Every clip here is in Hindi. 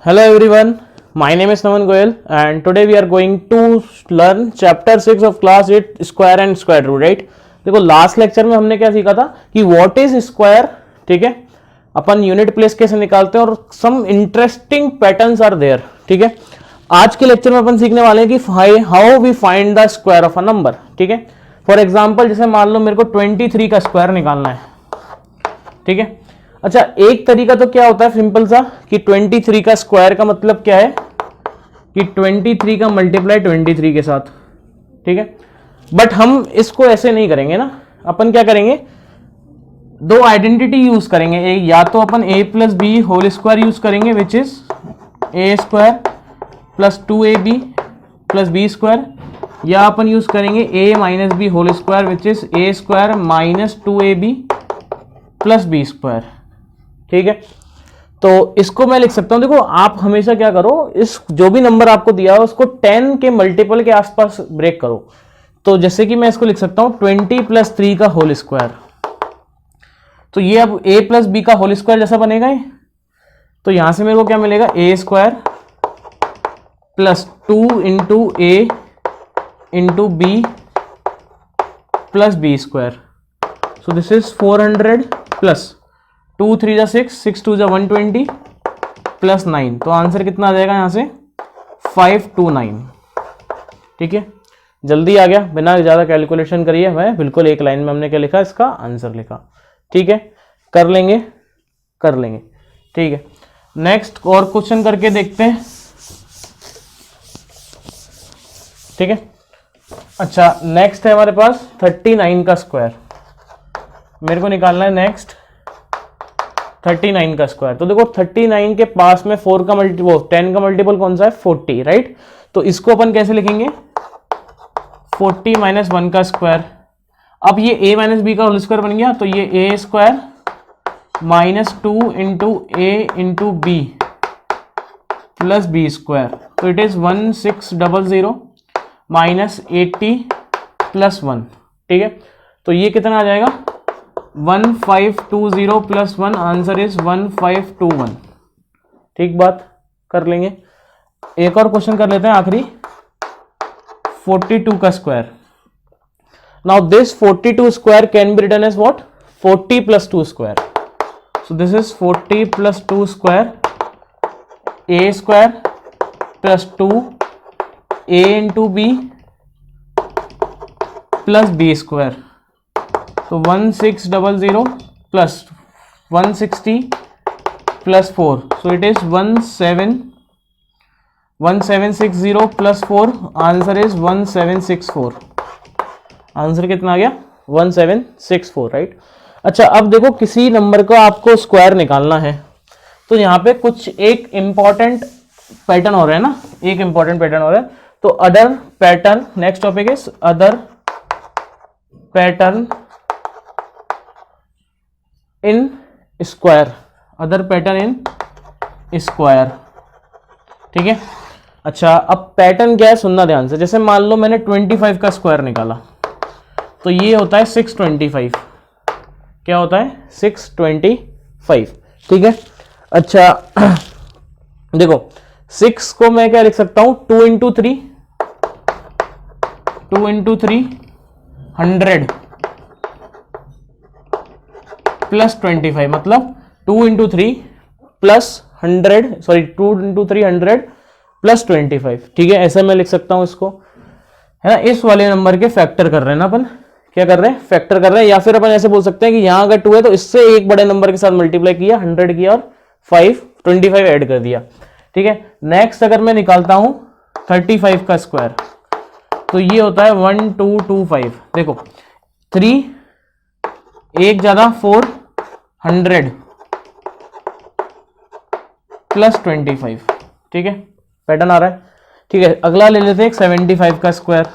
Hello everyone, my name is Naman Goyal and today we are going to learn chapter 6 of class 8 square and square root, right? देखो लास्ट लेक्चर में हमने क्या सीखा था कि व्हाट इज स्क्वायर, ठीक है, अपन यूनिट प्लेस कैसे निकालते हैं और some interesting patterns are there, ठीक है। आज के लेक्चर में अपन सीखने वाले हैं कि how we find the square of a number, ठीक है। फॉर एग्जांपल जैसे मान लो मेरे को 23 का स्क्वायर निकालना है, ठीक है। अच्छा, एक तरीका तो क्या होता है सिंपल सा कि 23 का स्क्वायर का मतलब क्या है कि 23 का मल्टीप्लाई 23 के साथ, ठीक है। बट हम इसको ऐसे नहीं करेंगे ना, अपन क्या करेंगे, दो आइडेंटिटी यूज करेंगे। या तो अपन a plus B whole square use करेंगे which is A square plus 2ab plus B square, या अपन यूज करेंगे a minus B whole square which is A square minus 2ab plus B square, ठीक है। तो इसको मैं लिख सकता हूं, देखो आप हमेशा क्या करो, इस जो भी नंबर आपको दिया है उसको 10 के मल्टीपल के आसपास ब्रेक करो। तो जैसे कि मैं इसको लिख सकता हूं 20 प्लस 3 का होल स्क्वायर, तो ये अब a प्लस बी का होल स्क्वायर जैसा बनेगा ये। तो यहां से मेरे को क्या मिलेगा, A square plus 2 into A into B plus B square. So this is 400 plus 2 3 6 6 2 120 plus 9, तो आंसर कितना आ जाएगा यहां से 529, ठीक है। जल्दी आ गया, बिना ज्यादा कैलकुलेशन करिए, मैं बिल्कुल एक लाइन में हमने क्या लिखा, इसका आंसर लिखा, ठीक है। कर लेंगे, ठीक है। नेक्स्ट और क्वेश्चन करके देखते हैं, ठीक है। अच्छा, नेक्स्ट है हमारे पास 39 का स्क्वायर, मेरे को निकालना है नेक्स्ट 39 का स्क्वायर। तो देखो 39 के पास में 4 का मल्टीपल 10 का मल्टीपल कौन सा है, 40, राइट। तो इसको अपन कैसे लिखेंगे, 40 माइनस 1 का स्क्वायर। अब ये a माइनस बी का होल स्क्वायर बन गया, तो ये a square minus 2 into A into B plus B square, तो इट इज 1600 माइनस 80 प्लस 1, ठीक है। तो ये कितना आ जाएगा 1520 प्लस 1, आंसर इज 1521, ठीक बात। कर लेंगे, एक और क्वेश्चन कर लेते हैं आखिरी, 42 का square. Now this 42 square can be written as what, 40 plus 2 square. So this is 40 plus 2 square, a square plus 2 a into B plus B square, तो 1600 plus 160 plus 4, so it is 1760 plus 4, answer is 1764। Answer कितना आ गया 1764, राइट। अच्छा, अब देखो किसी नंबर का आपको स्क्वायर निकालना है, तो यहाँ पे कुछ एक इंपॉर्टेंट पैटर्न हो रहा है ना, एक इंपॉर्टेंट पैटर्न हो रहा है। तो other pattern, next topic is other pattern in square, other pattern in square, ठीक है। अच्छा, अब पैटर्न क्या है सुनना ध्यान से। जैसे मान लो मैंने 25 का स्क्वायर निकाला, तो ये होता है 625, क्या होता है 625, ठीक है। अच्छा देखो 6 को मैं क्या लिख सकता हूं, 2 इंटू 3 100 प्लस 25, मतलब 2 into 3 plus 100, sorry 2 into 3 100 plus 25, ठीक है। ऐसा मैं लिख सकता हूं इसको, है ना। इस वाले नंबर के फैक्टर कर रहे हैं ना अपन, क्या कर रहे हैं, फैक्टर कर रहे हैं। या फिर अपन ऐसे बोल सकते हैं कि यहां अगर 2 है तो इससे एक बड़े नंबर के साथ मल्टीप्लाई किया, 100 किया और 25 ऐड कर दिया, ठीक है। नेक्स्ट अगर मैं निकालता हूं 35 का स्क्वायर, तो ये होता है 1225। देखो 3 एक ज्यादा 400 प्लस 25, ठीक है। पैटर्न आ रहा है, ठीक है। अगला ले लेते हैं 75 का स्क्वायर,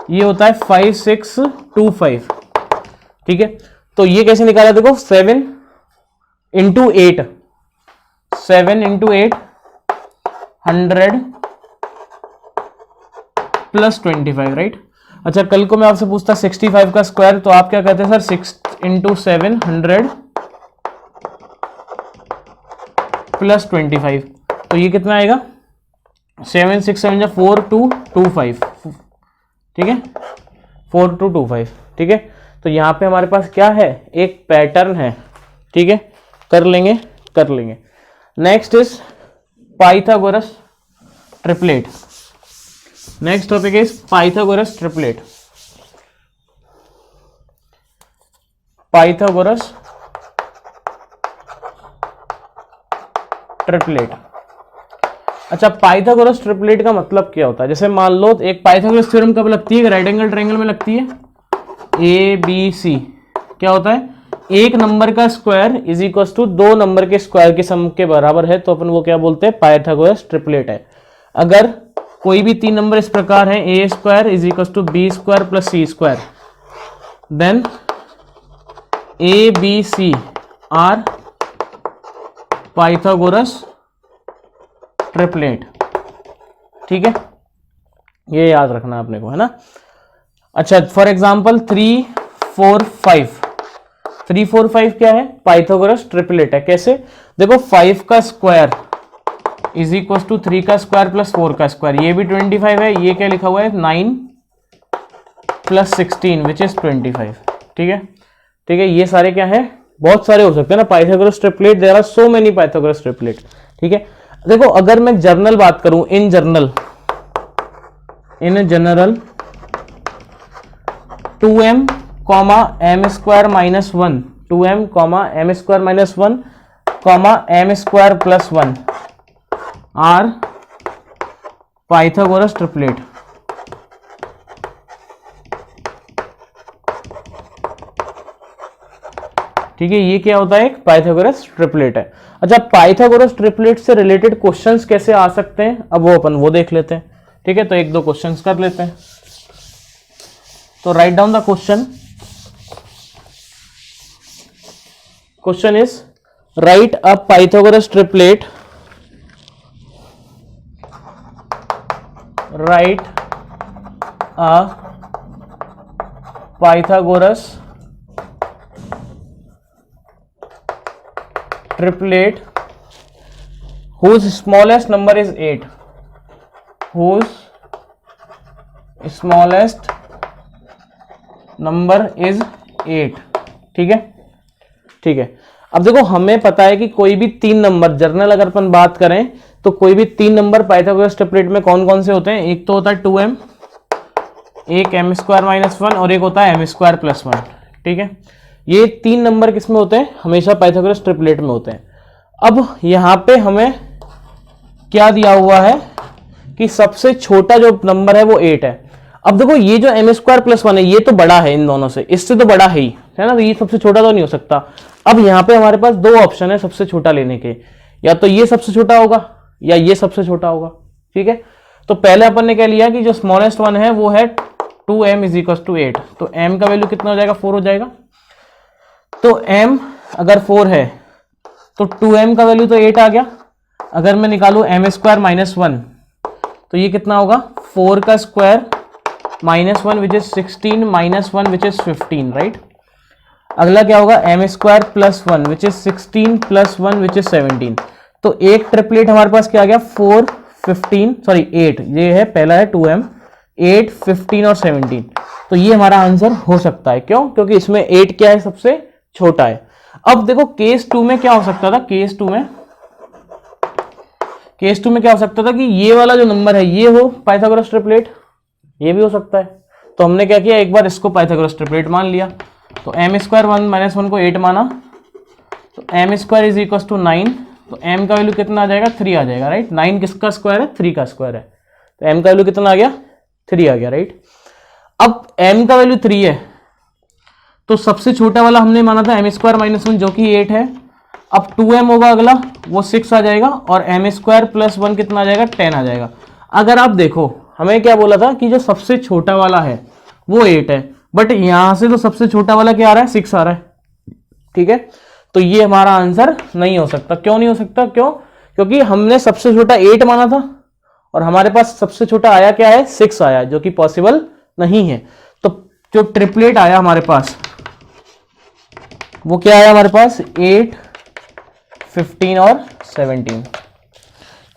ये होता है 5625, ठीक है। तो ये कैसे निकाला, देखो 7 इंटू 8 100 प्लस 25, राइट। अच्छा, कल को मैं आपसे पूछता 65 का स्क्वायर, तो आप क्या कहते हैं सर, 6 इंटू 700 प्लस 25, तो ये कितना आएगा 7 6 7 4 2 2 5, ठीक है 4 2 2 5, ठीक है। तो यहाँ पे हमारे पास क्या है, एक पैटर्न है, ठीक है, कर लेंगे। Next is Pythagoras triplet. Next topic is Pythagoras triplet. Pythagoras triplet. अच्छा, पाइथागोरस ट्रिपलेट का मतलब क्या होता है? जैसे मान लो एक पाइथागोरस थ्योरम कब लगती है? राइट एंगल ट्रायंगल में लगती है। ए बी सी क्या होता है? एक नंबर का स्क्वायर इज इक्वल टू दो नंबर के स्क्वायर के सम के बराबर है, तो अपन वो क्या बोलते हैं? पाइथागोरस ट्रिपलेट है। अगर कोई भी तीन नंबर इस प्रकार है, A square is equal to B square plus C square, then A B C are Pythagoras triplet, ठीक है, ये याद रखना आपने को, है ना। अच्छा, फॉर एग्जांपल 3 4 5 क्या है? पाइथागोरस ट्रिपलेट है। कैसे? देखो 5 का स्क्वायर इज इक्वल टू 3 का स्क्वायर प्लस 4 का स्क्वायर, ये भी 25 है। ये क्या लिखा हुआ है? 9 प्लस 16 विच इज 25, ठीक है, ठीक है। ये सारे क्या है? बहुत सारे हो सकते हैं ना Pythagoras triplet. There are so many Pythagoras triplet, ठीक है। देखो अगर मैं जर्नल बात करूं, in general 2m m square minus 1, 2m m square minus 1 m square plus 1 are Pythagoras triplet, ठीक है। ये क्या होता है? एक पाइथागोरस ट्रिपलेट है। अच्छा, पाइथागोरस ट्रिपलेट से रिलेटेड क्वेश्चंस कैसे आ सकते हैं, अब वो अपन वो देख लेते हैं, ठीक है। तो एक दो क्वेश्चंस कर लेते हैं। तो write down the question. Question is right a Pythagoras triplet, right a Pythagoras triplet whose smallest number is 8, whose smallest number is 8, ठीक है, ठीक है। अब देखो हमें पता है कि कोई भी तीन नंबर, जर्नल अगर अपन बात करें तो कोई भी तीन नंबर पाइथागोरस ट्रिपलेट में कौन कौन से होते हैं? एक तो होता है 2m, एक m स्क्वायर माइनस 1 और एक होता है m स्क्वायर प्लस 1, ठीक है। ये तीन नंबर किस में होते हैं? हमेशा पाइथागोरस ट्रिपलेट में होते हैं। अब यहां पे हमें क्या दिया हुआ है कि सबसे छोटा जो नंबर है वो 8 है। अब देखो ये जो m स्क्वायर प्लस 1 है ये तो बड़ा है इन दोनों से, इससे तो बड़ा है ही, है ना, तो ये सबसे छोटा तो नहीं हो सकता। अब यहाँ पे हमारे पास दो ऑप्शन है सबसे छोटा लेने के, या तो ये सबसे छोटा होगा या ये सबसे छोटा होगा, ठीक है। तो पहले अपन ने क्या लिया कि जो स्मॉलेस्ट वन है वो है 2m इज इक्वल टू 8, तो m का वैल्यू कितना हो जाएगा? 4 हो जाएगा। तो m अगर 4 है तो 2m का वैल्यू तो 8 आ गया। अगर मैं निकालू m स्क्वायर माइनस 1 तो ये कितना होगा? 4 का square minus 1 which is 16 minus 1 which is 15, right. अगला क्या होगा? m square plus 1 which is 16 plus 1 which is 17। तो एक ट्रिपलेट हमारे पास क्या आ गया? 4 15 सॉरी 8, ये है पहला है 2m, 8 15 और 17। तो ये हमारा आंसर हो सकता है। क्यों? क्योंकि इसमें 8 क्या है? सबसे छोटा है। अब देखो केस 2 में क्या हो सकता था? केस 2 में क्या हो सकता था कि ये वाला जो नंबर है ये हो पाइथागोरस ट्रिपलेट, ये भी हो सकता है। तो हमने क्या किया, एक बार इसको पाइथागोरस ट्रिपलेट मान लिया। तो m स्क्वायर 1 माइनस 1 को 8 माना, तो m square is equal to 9, तो m का वैल्यू कितना आ जाएगा? 3 आ जाएगा, राइट। 9 किसका स्क्वायर है? 3 का स्क्वायर है, तो m का वैल्यू कितना आ गया? 3 आ गया, राइट। अब m का वैल्यू 3 है तो सबसे छोटा वाला हमने माना था m स्क्वायर माइनस 1 जो कि 8 है। अब 2m होगा अगला, वो 6 आ जाएगा, और m स्क्वायर प्लस 1 कितना आ जाएगा? 10 आ जाएगा। अगर आप देखो हमें क्या बोला था कि जो सबसे छोटा वाला है वो 8 है, बट यहां से तो सबसे छोटा वाला क्या आ रहा है? 6 आ रहा है, ठीक है। तो ये हमारा आंसर नहीं हो सकता। क्यों नहीं हो सकता? क्योंकि हमने सबसे छोटा 8 माना था और हमारे पास सबसे छोटा आया क्या है? 6 आया, जो कि पॉसिबल नहीं है। तो जो ट्रिपलेट आया हमारे पास वो क्या आया हमारे पास? 8 15 और 17।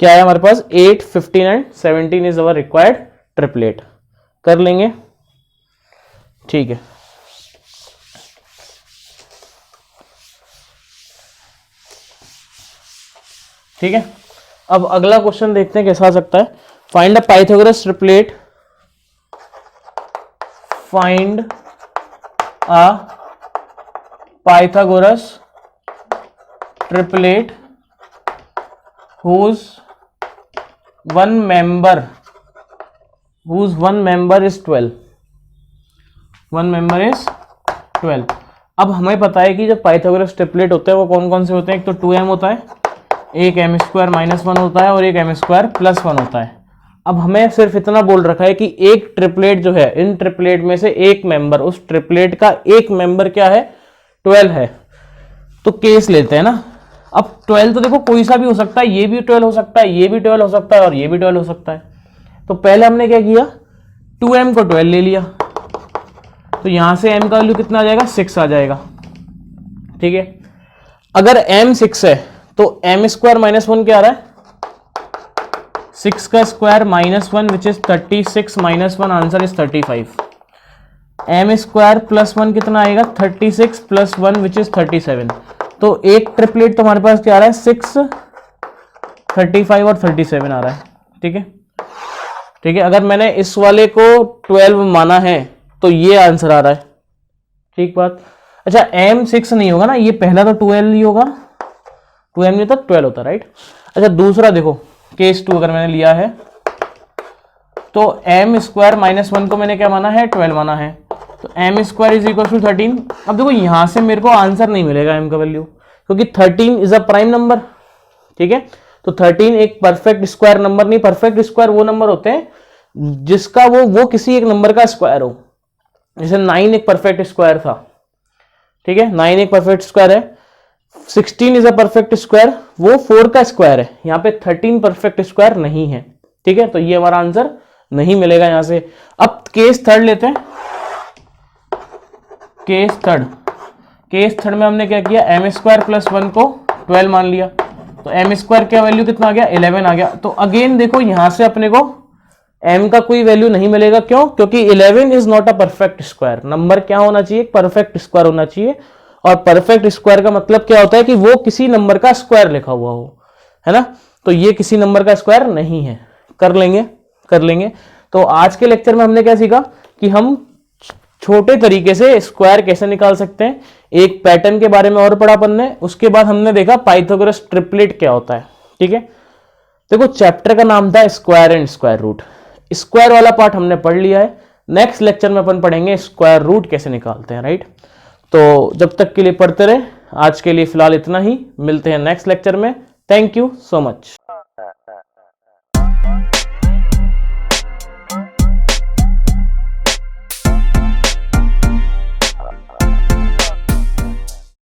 क्या है हमारे पास 8, 15 and 17 is our required triplet. कर लेंगे, ठीक है। ठीक है, अब अगला क्वेश्चन देखते हैं कैसा आ सकता है। Find a Pythagoras triplet, find a Pythagoras triplet whose one member is 12, one member is 12। अब हमें पता है कि जब पाइथागोरस ट्रिपलेट होते हैं वो कौन कौन से होते हैं, एक तो 2m होता है, एक m² -1 होता है और एक m² +1 होता है। अब हमें सिर्फ इतना बोल रखा है कि एक ट्रिपलेट जो है, इन ट्रिपलेट में से एक मेंबर, उस ट्रिपलेट का एक मेंबर क्या है, 12 है। तो केस लेते हैं ना। अब 12 तो देखो कोई सा भी हो सकता है, ये भी 12 हो सकता है, ये भी 12 हो सकता है और ये भी 12 हो सकता है। तो पहले हमने क्या किया, 2m को 12 ले लिया, तो यहां से m का वैल्यू कितना आ जाएगा, 6 आ जाएगा। ठीक है, अगर m 6 है तो m² -1 क्या आ रहा है, 6 का square -1 which is 36 -1 answer is 35। m² +1 कितना आएगा, 36 + 1 विच इज 37। तो एक ट्रिपलेट तो हमारे पास क्या आ रहा है, 6, 35 और 37 आ रहा है। ठीक है, ठीक है, अगर मैंने इस वाले को 12 माना है तो ये आंसर आ रहा है। ठीक बात। अच्छा, m 6 नहीं होगा ना, ये पहला तो 12 ही होगा, 2m नहीं तो 12 होता, राइट। अच्छा, दूसरा देखो, केस 2 अगर मैंने लिया है तो m² -1 को मैंने क्या माना है, 12 माना है, तो m² = 13। अब देखो यहां से मेरे को आंसर नहीं मिलेगा m का वैल्यू, क्योंकि 13 इज अ प्राइम नंबर। ठीक है, तो 13 एक परफेक्ट स्क्वायर नंबर नहीं, परफेक्ट स्क्वायर वो नंबर होते हैं जिसका वो किसी एक नंबर का स्क्वायर हो। जैसे 9 एक परफेक्ट स्क्वायर था, ठीक है, 9 एक परफेक्ट स्क्वायर है, 16 इज अ परफेक्ट स्क्वायर, वो 4 का स्क्वायर है, यहाँ पे 13 परफेक्ट स्क्वायर नहीं है। ठीक है, तो ये हमारा आंसर नहीं मिलेगा यहां से। अब केस थर्ड लेते हैं, केस थर्ड में हमने क्या किया, m² +1 को 12 मान लिया, तो m² का वैल्यू कितना आ गया, 11 आ गया। तो अगेन देखो यहां से अपने को m का कोई वैल्यू नहीं मिलेगा, क्यों, क्योंकि 11 is not a perfect square. Number क्या होना चाहिए, परफेक्ट स्क्वायर होना चाहिए, और परफेक्ट स्क्वायर का मतलब क्या होता है कि वो किसी नंबर का स्क्वायर लिखा हुआ हो, है ना। तो ये किसी नंबर का स्क्वायर नहीं है। कर लेंगे। तो आज के लेक्चर में हमने क्या सीखा कि हम छोटे तरीके से स्क्वायर कैसे निकाल सकते हैं, एक पैटर्न के बारे में और पढ़ा अपन ने, उसके बाद हमने देखा पाइथागोरस ट्रिपलेट क्या होता है। ठीक है, देखो चैप्टर का नाम था square and square root, square वाला पार्ट हमने पढ़ लिया है। नेक्स्ट लेक्चर में अपन पढ़ेंगे स्क्वायर रूट कैसे निकालते हैं, राइट। तो जब तक के लिए पढ़ते रहे, आज के लिए फिलहाल इतना ही, मिलते हैं नेक्स्ट लेक्चर में। Thank you so much.